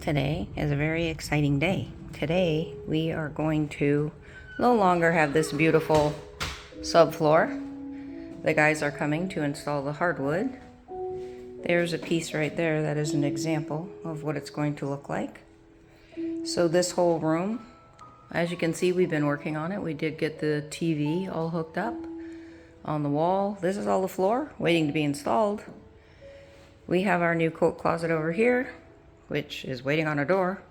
Today is a very exciting day. Today we are going to no longer have this beautiful subfloor. The guys are coming to install the hardwood. There's a piece right there that is an example of what it's going to look like. So this whole room, as you can see, we've been working on it. We did get the TV all hooked up on the wall. This is all the floor waiting to be installed. We have our new coat closet over here, which is waiting on a door.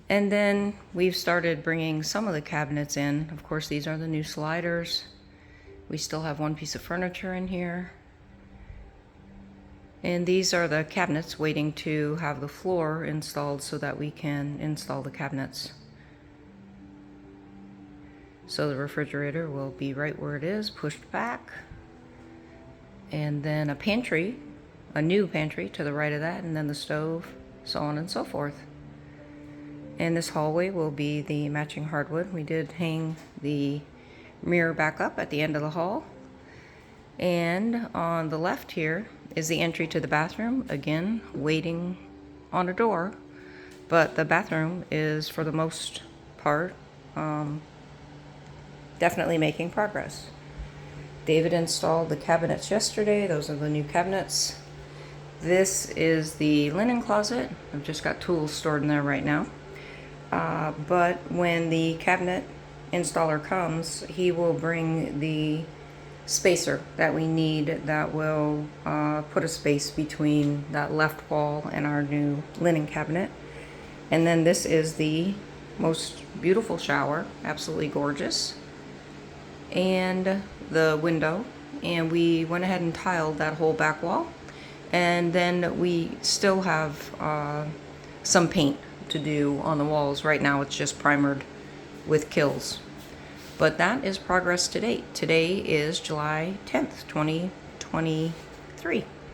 And then we've started bringing some of the cabinets in. Of course, these are the new sliders. We still have one piece of furniture in here. And these are the cabinets waiting to have the floor installed so that we can install the cabinets. So the refrigerator will be right where it is, pushed back. And then a pantry, a new pantry to the right of that, and then the stove, so on and so forth. And this hallway will be the matching hardwood. We did hang the mirror back up at the end of the hall. And on the left here is the entry to the bathroom, again waiting on a door, but the bathroom is, for the most part, definitely making progress. David installed the cabinets yesterday. Those are the new cabinets. This is the linen closet. I've just got tools stored in there right now. But when the cabinet installer comes, he will bring the spacer that we need that will put a space between that left wall and our new linen cabinet. And then this is the most beautiful shower, absolutely gorgeous, and the window. And we went ahead and tiled that whole back wall. And then we still have some paint to do on the walls. Right now it's just primered with Kills. But that is progress to date. Today is July 10th, 2023.